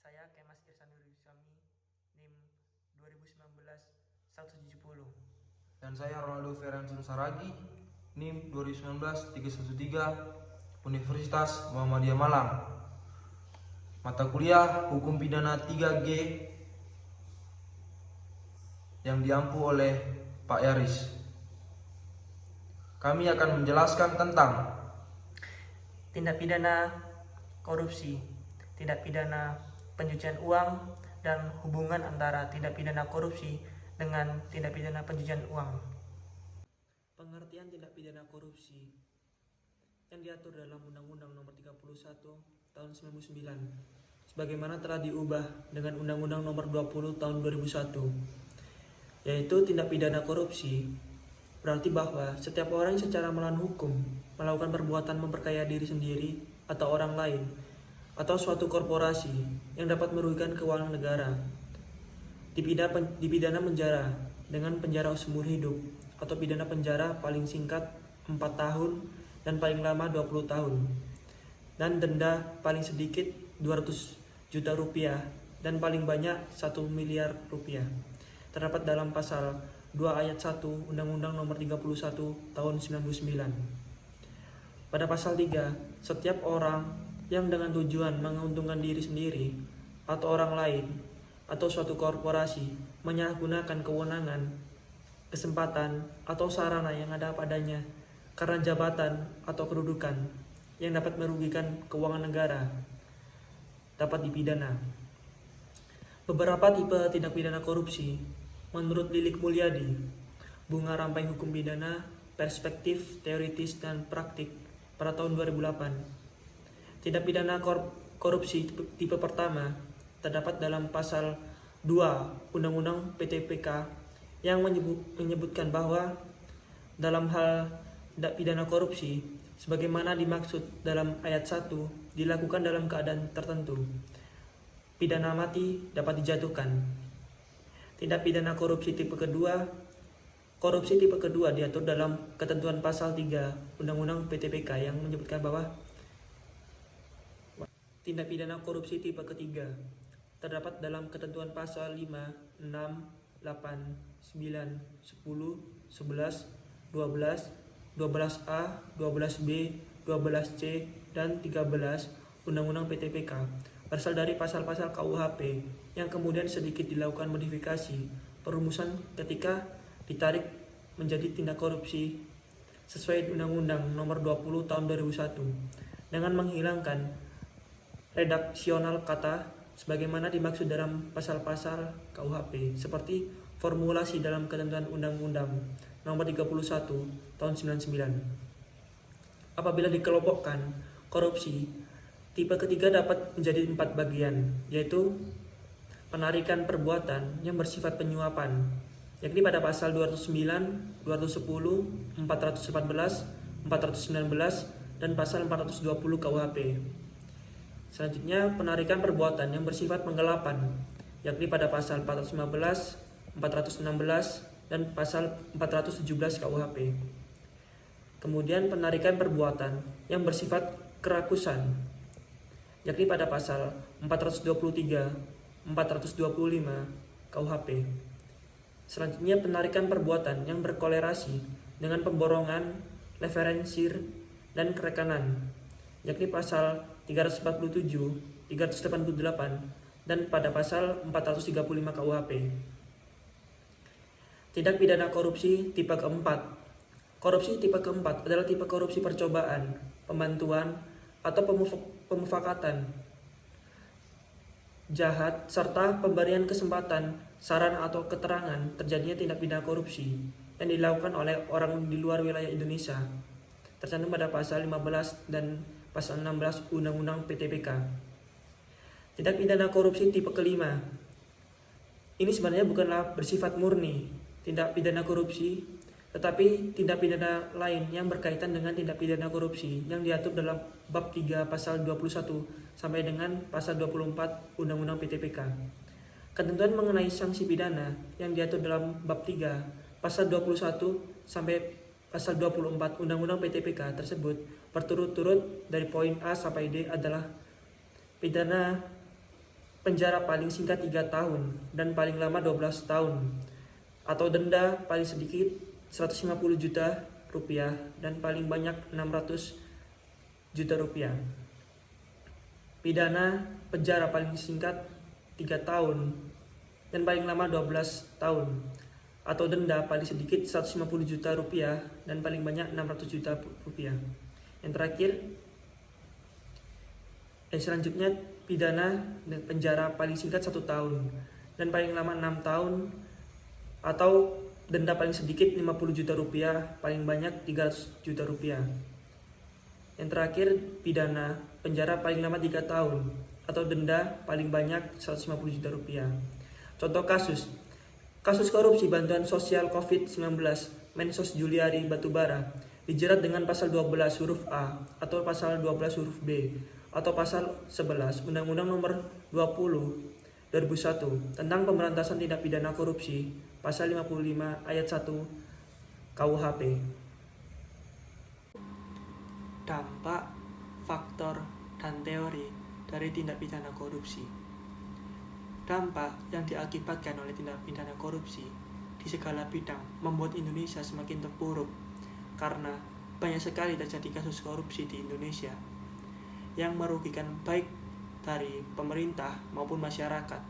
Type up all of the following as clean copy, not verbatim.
Saya Kemas Irsanur Yusami, NIM 2019-170. Dan saya Ronaldo Feransun Saragi, NIM 2019-313, Universitas Muhammadiyah Malang. Mata kuliah Hukum Pidana 3G yang diampu oleh Pak Yaris. Kami akan menjelaskan tentang tindak pidana korupsi, tindak pidana pencucian uang, dan hubungan antara tindak pidana korupsi dengan tindak pidana pencucian uang. Pengertian tindak pidana korupsi yang diatur dalam Undang-Undang Nomor 31 Tahun 99 sebagaimana telah diubah dengan Undang-Undang Nomor 20 Tahun 2001, yaitu tindak pidana korupsi berarti bahwa setiap orang yang secara melawan hukum melakukan perbuatan memperkaya diri sendiri atau orang lain atau suatu korporasi yang dapat merugikan keuangan negara dipidana penjara dengan penjara seumur hidup atau pidana penjara paling singkat 4 tahun dan paling lama 20 tahun dan denda paling sedikit 200 juta rupiah dan paling banyak 1 miliar rupiah. Terdapat dalam pasal 2 ayat 1 Undang-Undang Nomor 31 Tahun 99. Pada pasal 3, setiap orang yang dengan tujuan menguntungkan diri sendiri atau orang lain atau suatu korporasi menyalahgunakan kewenangan, kesempatan, atau sarana yang ada padanya karena jabatan atau kedudukan yang dapat merugikan keuangan negara dapat dipidana. Beberapa tipe tindak pidana korupsi menurut Lilik Mulyadi, Bunga Rampai Hukum Pidana, Perspektif Teoritis dan Praktik pada tahun 2008. Tindak pidana korupsi tipe pertama terdapat dalam pasal 2 Undang-Undang PTPK yang menyebutkan bahwa dalam hal tindak pidana korupsi sebagaimana dimaksud dalam ayat 1 dilakukan dalam keadaan tertentu, pidana mati dapat dijatuhkan. Tindak pidana korupsi tipe kedua diatur dalam ketentuan pasal 3 Undang-Undang PTPK yang menyebutkan bahwa tindak pidana korupsi tipe ketiga terdapat dalam ketentuan pasal 5, 6, 8, 9, 10, 11, 12, 12A, 12B, 12C, dan 13 Undang-Undang PTPK berasal dari pasal-pasal KUHP yang kemudian sedikit dilakukan modifikasi perumusan ketika ditarik menjadi tindak korupsi sesuai Undang-Undang Nomor 20 Tahun 2001 dengan menghilangkan redaksional kata sebagaimana dimaksud dalam pasal-pasal KUHP seperti formulasi dalam ketentuan Undang-Undang Nomor 31 Tahun 99. Apabila dikelompokkan, korupsi tipe ketiga dapat menjadi 4 bagian, yaitu penarikan perbuatan yang bersifat penyuapan, yakni pada pasal 209, 210, 414, 419, dan pasal 420 KUHP. Selanjutnya, penarikan perbuatan yang bersifat penggelapan, yakni pada pasal 415, 416, dan pasal 417 KUHP. Kemudian penarikan perbuatan yang bersifat kerakusan, yakni pada pasal 423, 425 KUHP. Selanjutnya penarikan perbuatan yang berkolerasi dengan pemborongan, leverensir, dan kerekanan, yakni pasal 347, 388, dan pada pasal 435 KUHP. Tindak pidana korupsi tipe keempat. Korupsi tipe keempat adalah tipe korupsi percobaan, pembantuan, atau pemufakatan jahat serta pemberian kesempatan, saran atau keterangan terjadinya tindak pidana korupsi yang dilakukan oleh orang di luar wilayah Indonesia tercantum pada pasal 15 dan pasal 16 Undang-Undang PTPK. Tindak pidana korupsi tipe kelima ini sebenarnya bukanlah bersifat murni tindak pidana korupsi, tetapi tindak pidana lain yang berkaitan dengan tindak pidana korupsi yang diatur dalam bab 3 pasal 21 sampai dengan pasal 24 Undang-Undang PTPK. Ketentuan mengenai sanksi pidana yang diatur dalam bab 3 pasal 21 sampai pasal 24 Undang-Undang PTPK tersebut berturut-turut dari poin A sampai D adalah pidana penjara paling singkat 3 tahun dan paling lama 12 tahun, atau denda paling sedikit 150 juta rupiah dan paling banyak 600 juta rupiah. Pidana penjara paling singkat 3 tahun dan paling lama 12 tahun, atau denda paling sedikit 150 juta rupiah dan paling banyak 600 juta rupiah. Yang terakhir, selanjutnya pidana penjara paling singkat 1 tahun dan paling lama 6 tahun, atau denda paling sedikit 50 juta rupiah, paling banyak 300 juta rupiah. Yang terakhir, pidana penjara paling lama 3 tahun atau denda paling banyak 150 juta rupiah. Contoh kasus korupsi bantuan sosial COVID-19 Mensos Juliari Batubara dijerat dengan pasal 12 huruf A atau pasal 12 huruf B atau pasal 11 Undang-Undang Nomor 20 2001 tentang pemberantasan tindak pidana korupsi, pasal 55 ayat 1 KUHP. Dampak, faktor, dan teori dari tindak pidana korupsi. Dampak yang diakibatkan oleh tindak pidana korupsi di segala bidang membuat Indonesia semakin terpuruk karena banyak sekali terjadi kasus korupsi di Indonesia yang merugikan baik dari pemerintah maupun masyarakat.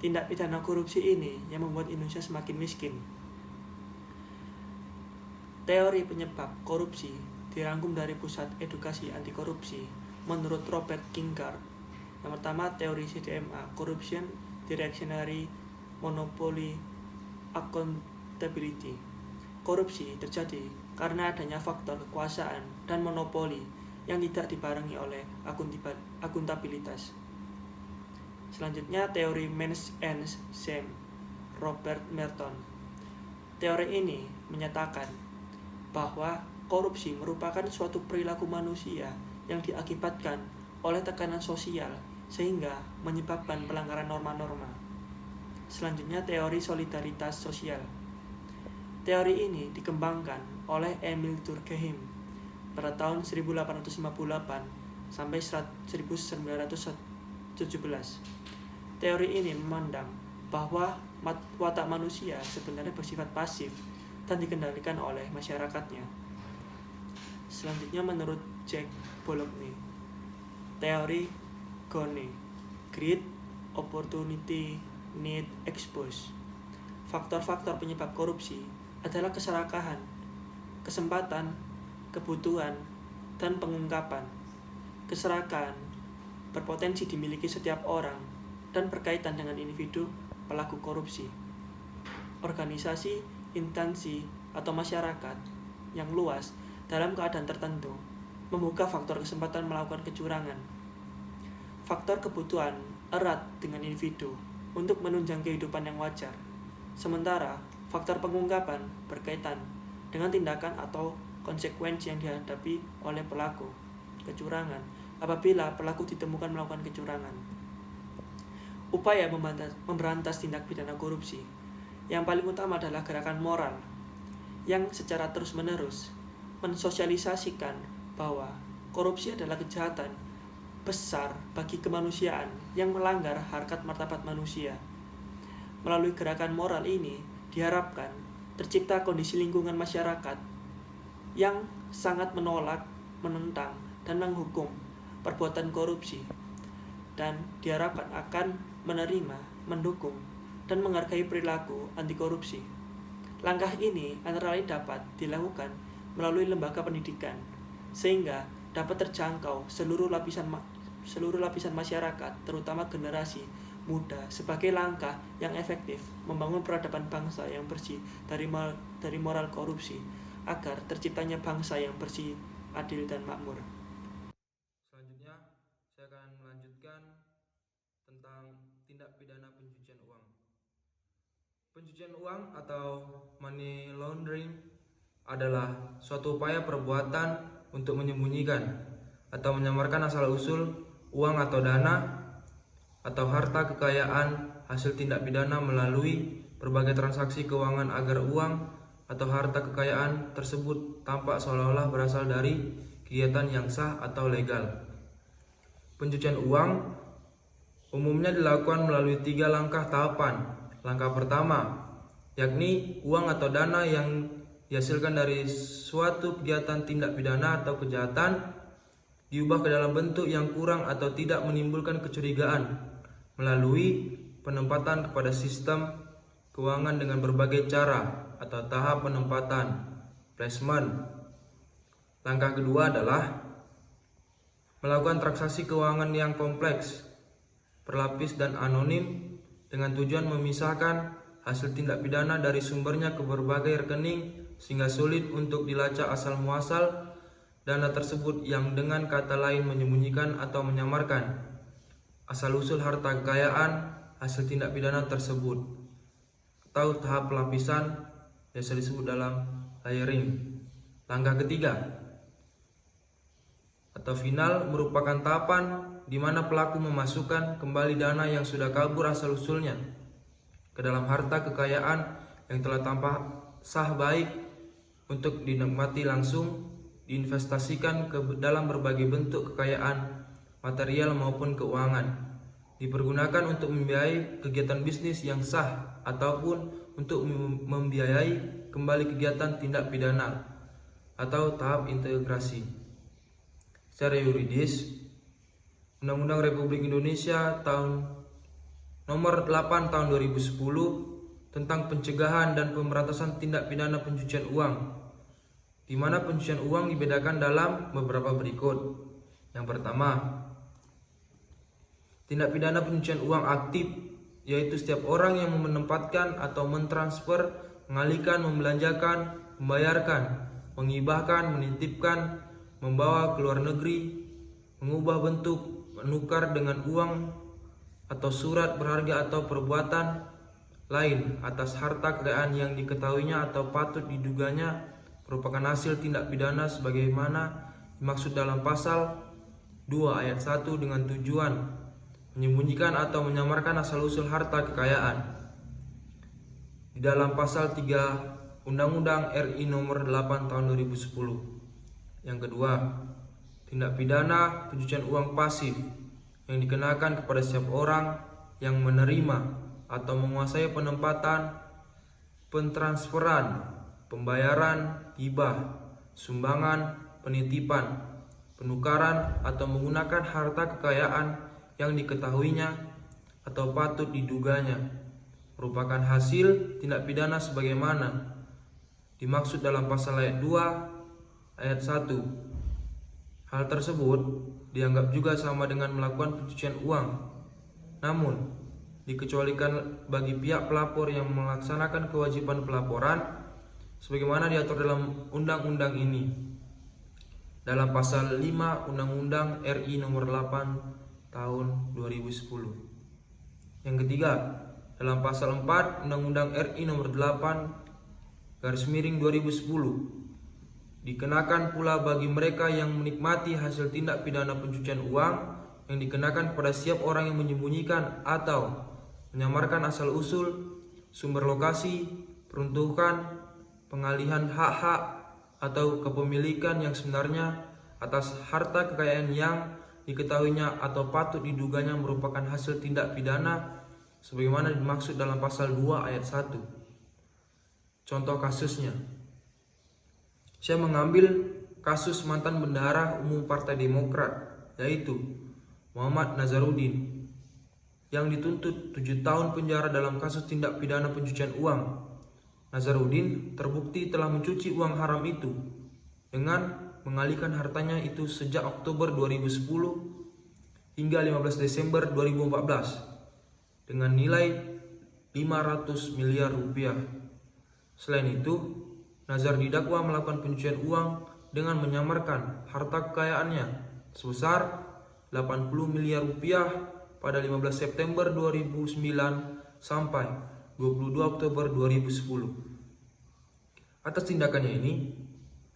Tindak pidana korupsi ini yang membuat Indonesia semakin miskin. Teori penyebab korupsi dirangkum dari Pusat Edukasi Anti Korupsi menurut Robert Kingard. Yang pertama, teori CDMA, Corruption Directionary Monopoly Accountability. Korupsi terjadi karena adanya faktor kekuasaan dan monopoli yang tidak dibarengi oleh akuntabilitas. Selanjutnya, teori Means and Shame, Robert Merton. Teori ini menyatakan bahwa korupsi merupakan suatu perilaku manusia yang diakibatkan oleh tekanan sosial sehingga menyebabkan pelanggaran norma-norma. Selanjutnya, teori solidaritas sosial. Teori ini dikembangkan oleh Emil Durkheim pada tahun 1858 sampai 1917. Teori ini memandang bahwa watak manusia sebenarnya bersifat pasif dan dikendalikan oleh masyarakatnya. Selanjutnya, menurut Jack Bologna, teori Gone, Greed, Opportunity, Need, Expose. Faktor-faktor penyebab korupsi adalah keserakahan, kesempatan, kebutuhan, dan pengungkapan. Keserakahan berpotensi dimiliki setiap orang dan berkaitan dengan individu pelaku korupsi, organisasi, instansi, atau masyarakat yang luas dalam keadaan tertentu membuka faktor kesempatan melakukan kecurangan. Faktor kebutuhan erat dengan individu untuk menunjang kehidupan yang wajar, sementara faktor pengungkapan berkaitan dengan tindakan atau konsekuensi yang dihadapi oleh pelaku kecurangan apabila pelaku ditemukan melakukan kecurangan. Upaya memberantas tindak pidana korupsi yang paling utama adalah gerakan moral yang secara terus-menerus mensosialisasikan bahwa korupsi adalah kejahatan besar bagi kemanusiaan yang melanggar harkat martabat manusia. Melalui gerakan moral ini diharapkan tercipta kondisi lingkungan masyarakat yang sangat menolak, menentang, dan menghukum perbuatan korupsi, dan diharapkan akan menerima, mendukung, dan menghargai perilaku anti korupsi. Langkah ini antara lain dapat dilakukan melalui lembaga pendidikan, sehingga dapat terjangkau seluruh lapisan masyarakat, terutama generasi muda, sebagai langkah yang efektif membangun peradaban bangsa yang bersih dari moral korupsi, agar terciptanya bangsa yang bersih, adil, dan makmur. Selanjutnya, saya akan melanjutkan tentang tindak pidana pencucian uang. Pencucian uang atau money laundering adalah suatu upaya perbuatan untuk menyembunyikan atau menyamarkan asal-usul uang atau dana atau harta kekayaan hasil tindak pidana melalui berbagai transaksi keuangan agar uang atau harta kekayaan tersebut tampak seolah-olah berasal dari kegiatan yang sah atau legal. Pencucian uang umumnya dilakukan melalui 3 langkah tahapan. Langkah pertama, yakni uang atau dana yang dihasilkan dari suatu kegiatan tindak pidana atau kejahatan diubah ke dalam bentuk yang kurang atau tidak menimbulkan kecurigaan melalui penempatan kepada sistem keuangan dengan berbagai cara atau tahap penempatan, placement. Langkah kedua adalah melakukan transaksi keuangan yang kompleks, berlapis dan anonim dengan tujuan memisahkan hasil tindak pidana dari sumbernya ke berbagai rekening sehingga sulit untuk dilacak asal muasal dana tersebut, yang dengan kata lain menyembunyikan atau menyamarkan asal usul harta kekayaan hasil tindak pidana tersebut, atau tahap pelapisan biasa disebut dalam layering. Langkah ketiga atau final merupakan tahapan di mana pelaku memasukkan kembali dana yang sudah kabur asal usulnya ke dalam harta kekayaan yang telah tampak sah, baik untuk dinikmati langsung, diinvestasikan ke dalam berbagai bentuk kekayaan material maupun keuangan, dipergunakan untuk membiayai kegiatan bisnis yang sah ataupun untuk membiayai kembali kegiatan tindak pidana atau tahap integrasi. Secara yuridis, Undang-Undang Republik Indonesia Nomor 8 Tahun 2010 tentang pencegahan dan pemberantasan tindak pidana pencucian uang, di mana pencucian uang dibedakan dalam beberapa berikut. Yang pertama, tindak pidana pencucian uang aktif, yaitu setiap orang yang menempatkan atau mentransfer, mengalihkan, membelanjakan, membayarkan, menghibahkan, menitipkan, membawa ke luar negeri, mengubah bentuk, menukar dengan uang atau surat berharga atau perbuatan lain atas harta kekayaan yang diketahuinya atau patut diduganya merupakan hasil tindak pidana sebagaimana dimaksud dalam pasal 2 ayat 1 dengan tujuan menyembunyikan atau menyamarkan asal-usul harta kekayaan di dalam pasal 3 Undang-Undang RI Nomor 8 Tahun 2010. Yang kedua, tindak pidana pencucian uang pasif yang dikenakan kepada setiap orang yang menerima atau menguasai penempatan, pentransferan, pembayaran, hibah, sumbangan, penitipan, penukaran atau menggunakan harta kekayaan yang diketahuinya atau patut diduganya merupakan hasil tindak pidana sebagaimana dimaksud dalam pasal ayat 2 ayat 1. Hal tersebut dianggap juga sama dengan melakukan pencucian uang, namun dikecualikan bagi pihak pelapor yang melaksanakan kewajiban pelaporan sebagaimana diatur dalam undang-undang ini dalam pasal 5 Undang-Undang RI Nomor 8 Tahun 2010. Yang ketiga, dalam pasal 4 Undang-Undang RI Nomor 8 2010 dikenakan pula bagi mereka yang menikmati hasil tindak pidana pencucian uang yang dikenakan kepada setiap orang yang menyembunyikan atau menyamarkan asal-usul, sumber lokasi, peruntukan, pengalihan hak-hak atau kepemilikan yang sebenarnya atas harta kekayaan yang diketahuinya atau patut diduganya merupakan hasil tindak pidana sebagaimana dimaksud dalam pasal 2 ayat 1. Contoh kasusnya, saya mengambil kasus mantan bendahara umum Partai Demokrat, yaitu Muhammad Nazarudin, yang dituntut 7 tahun penjara dalam kasus tindak pidana pencucian uang. Nazarudin terbukti telah mencuci uang haram itu dengan mengalihkan hartanya itu sejak Oktober 2010 hingga 15 Desember 2014 dengan nilai 500 miliar rupiah. Selain itu, Nazar didakwa melakukan pencucian uang dengan menyamarkan harta kekayaannya sebesar 80 miliar rupiah pada 15 September 2009 sampai 22 Oktober 2010. Atas tindakannya ini,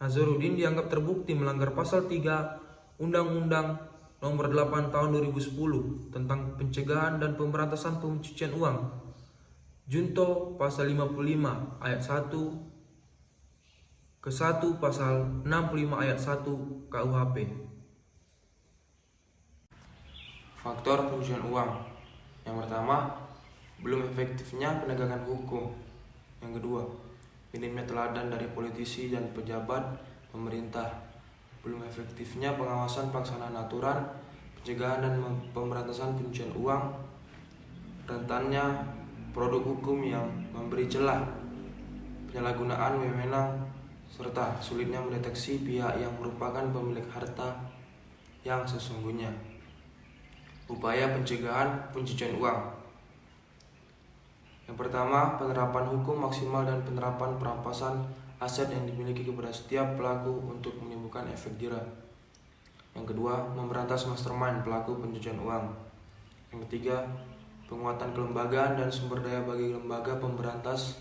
Nazarudin dianggap terbukti melanggar pasal 3 Undang-Undang Nomor 8 Tahun 2010 tentang pencegahan dan pemberantasan pencucian uang. Junto pasal 55 ayat 1 ke 1 pasal 65 ayat 1 KUHP. Faktor pencucian uang. Yang pertama, belum efektifnya penegakan hukum. Yang kedua, minimnya teladan dari politisi dan pejabat pemerintah. Belum efektifnya pengawasan pelaksanaan aturan, pencegahan dan pemberantasan pencucian uang. Rentannya produk hukum yang memberi celah, penyalahgunaan wewenang, serta sulitnya mendeteksi pihak yang merupakan pemilik harta yang sesungguhnya. Upaya pencegahan pencucian uang. Yang pertama, penerapan hukum maksimal dan penerapan perampasan aset yang dimiliki kepada setiap pelaku untuk menimbulkan efek jera. Yang kedua, memberantas mastermind pelaku pencucian uang. Yang ketiga, penguatan kelembagaan dan sumber daya bagi lembaga pemberantas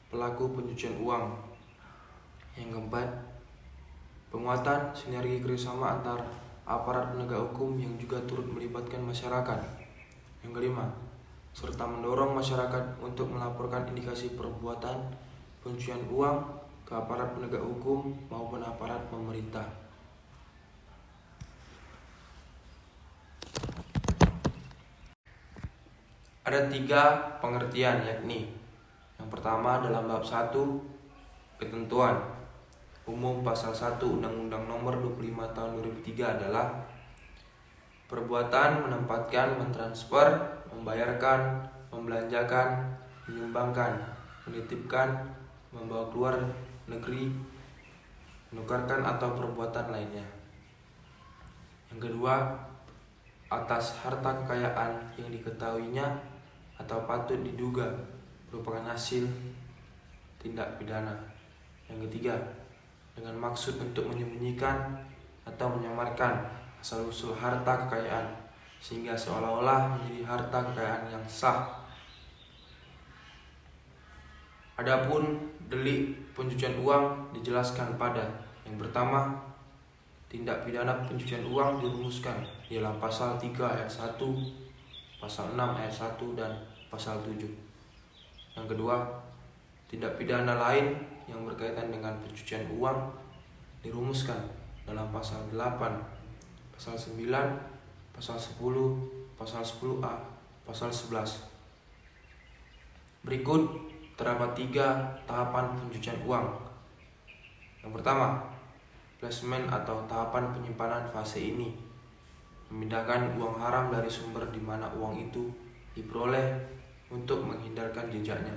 pelaku pencucian uang. Yang keempat, penguatan sinergi kerjasama antar aparat penegak hukum yang juga turut melibatkan masyarakat. Yang kelima, serta mendorong masyarakat untuk melaporkan indikasi perbuatan pencucian uang ke aparat penegak hukum maupun aparat pemerintah. Ada 3 pengertian, yakni yang pertama dalam bab 1 ketentuan umum pasal 1 Undang-Undang Nomor 25 Tahun 2003 adalah perbuatan menempatkan, mentransfer, membayarkan, membelanjakan, menyumbangkan, menitipkan, membawa keluar negeri, menukarkan atau perbuatan lainnya. Yang kedua, atas harta kekayaan yang diketahuinya atau patut diduga merupakan hasil tindak pidana. Yang ketiga, dengan maksud untuk menyembunyikan atau menyamarkan asal-usul harta kekayaan sehingga seolah-olah menjadi harta kekayaan yang sah. Adapun delik pencucian uang dijelaskan pada yang pertama, tindak pidana pencucian uang dirumuskan di dalam pasal 3 ayat 1, pasal 6 ayat 1 dan pasal 7. Yang kedua, tindak pidana lain yang berkaitan dengan pencucian uang dirumuskan dalam pasal 8, pasal 9, pasal 10, pasal 10A, pasal 11. Berikut terdapat 3 tahapan pencucian uang. Yang pertama, placement atau tahapan penyimpanan. Fase ini memindahkan uang haram dari sumber di mana uang itu diperoleh untuk menghindarkan jejaknya,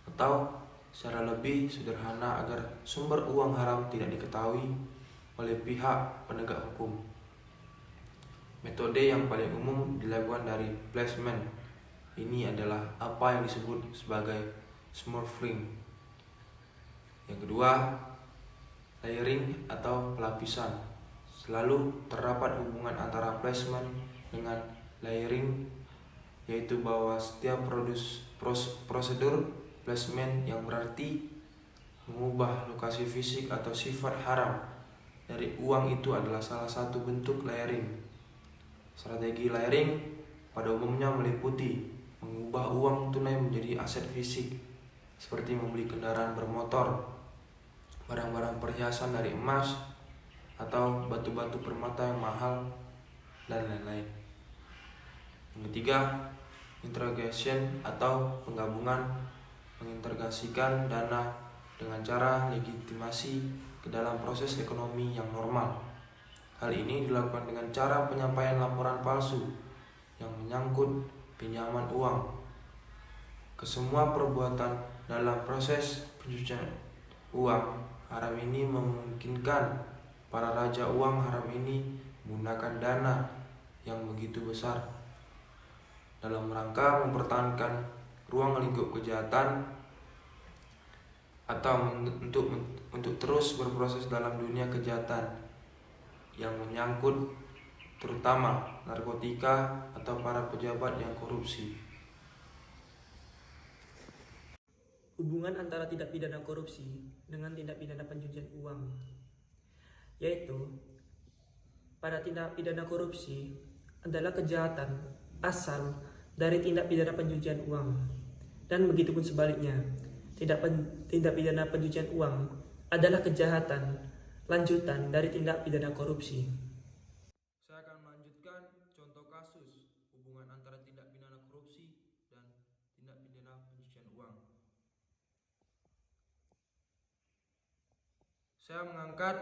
atau secara lebih sederhana agar sumber uang haram tidak diketahui oleh pihak penegak hukum. Metode yang paling umum dilakukan dari placement ini adalah apa yang disebut sebagai smurfing. Yang kedua, layering atau pelapisan. Selalu terdapat hubungan antara placement dengan layering, yaitu bahwa setiap prosedur placement yang berarti mengubah lokasi fisik atau sifat haram dari uang itu adalah salah satu bentuk layering. Strategi layering pada umumnya meliputi mengubah uang tunai menjadi aset fisik, seperti membeli kendaraan bermotor, barang-barang perhiasan dari emas, atau batu-batu permata yang mahal, dan lain-lain. Yang ketiga, interrogation atau penggabungan, mengintegrasikan dana dengan cara legitimasi ke dalam proses ekonomi yang normal. Hal ini dilakukan dengan cara penyampaian laporan palsu yang menyangkut pinjaman uang. Kesemua perbuatan dalam proses pencucian uang haram ini memungkinkan para raja uang haram ini menggunakan dana yang begitu besar dalam rangka mempertahankan ruang lingkup kejahatan atau untuk terus berproses dalam dunia kejahatan yang menyangkut terutama narkotika atau para pejabat yang korupsi. Hubungan antara tindak pidana korupsi dengan tindak pidana pencucian uang, yaitu pada tindak pidana korupsi adalah kejahatan asal dari tindak pidana pencucian uang, dan begitupun sebaliknya, tindak pidana pencucian uang adalah kejahatan lanjutan dari tindak pidana korupsi. Saya akan melanjutkan contoh kasus hubungan antara tindak pidana korupsi dan tindak pidana pencucian uang. Saya mengangkat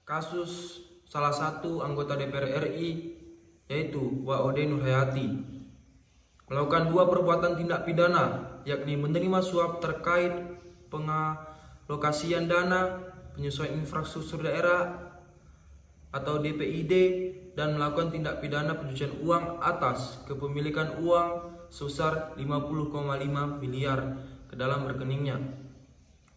kasus salah satu anggota DPR RI, yaitu Waode Nurhayati, melakukan 2 perbuatan tindak pidana, yakni menerima suap terkait pengalokasian dana penyesuaian infrastruktur daerah atau DPID dan melakukan tindak pidana pencucian uang atas kepemilikan uang sebesar 50,5 miliar ke dalam rekeningnya,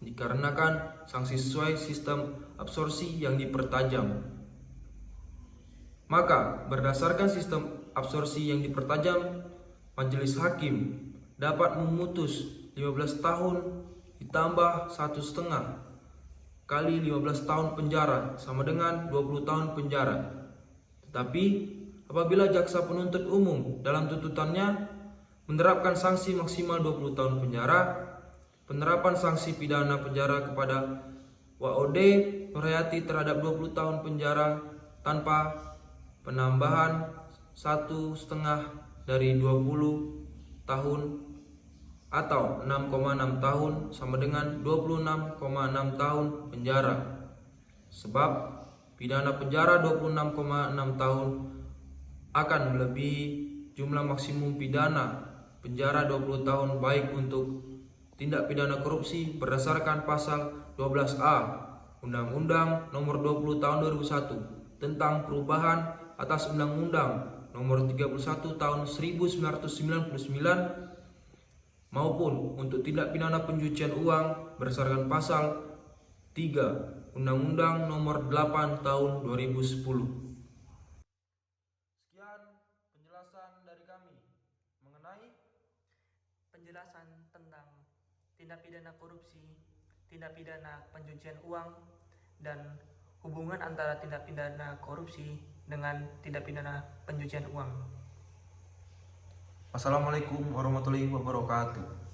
dikarenakan sanksi sesuai sistem absorpsi yang dipertajam. Maka berdasarkan sistem absorpsi yang dipertajam, majelis hakim dapat memutus 15 tahun ditambah 1,5 kali 15 tahun penjara sama dengan 20 tahun penjara. Tetapi apabila jaksa penuntut umum dalam tuntutannya menerapkan sanksi maksimal 20 tahun penjara, penerapan sanksi pidana penjara kepada Waode Nurhayati terhadap 20 tahun penjara tanpa penambahan 1,5 dari 20 tahun atau 6,6 tahun sama dengan 26,6 tahun penjara. Sebab pidana penjara 26,6 tahun akan melebihi jumlah maksimum pidana penjara 20 tahun baik untuk tindak pidana korupsi berdasarkan pasal 12A Undang-Undang Nomor 20 Tahun 2001 tentang perubahan atas Undang-Undang Nomor 31 Tahun 1999 maupun untuk tindak pidana pencucian uang berdasarkan pasal 3 Undang-Undang Nomor 8 Tahun 2010. Sekian penjelasan dari kami mengenai Penjelasan tentang tindak pidana korupsi, tindak pidana pencucian uang, dan hubungan antara tindak pidana korupsi dengan tindak pidana pencucian uang. Assalamualaikum warahmatullahi wabarakatuh.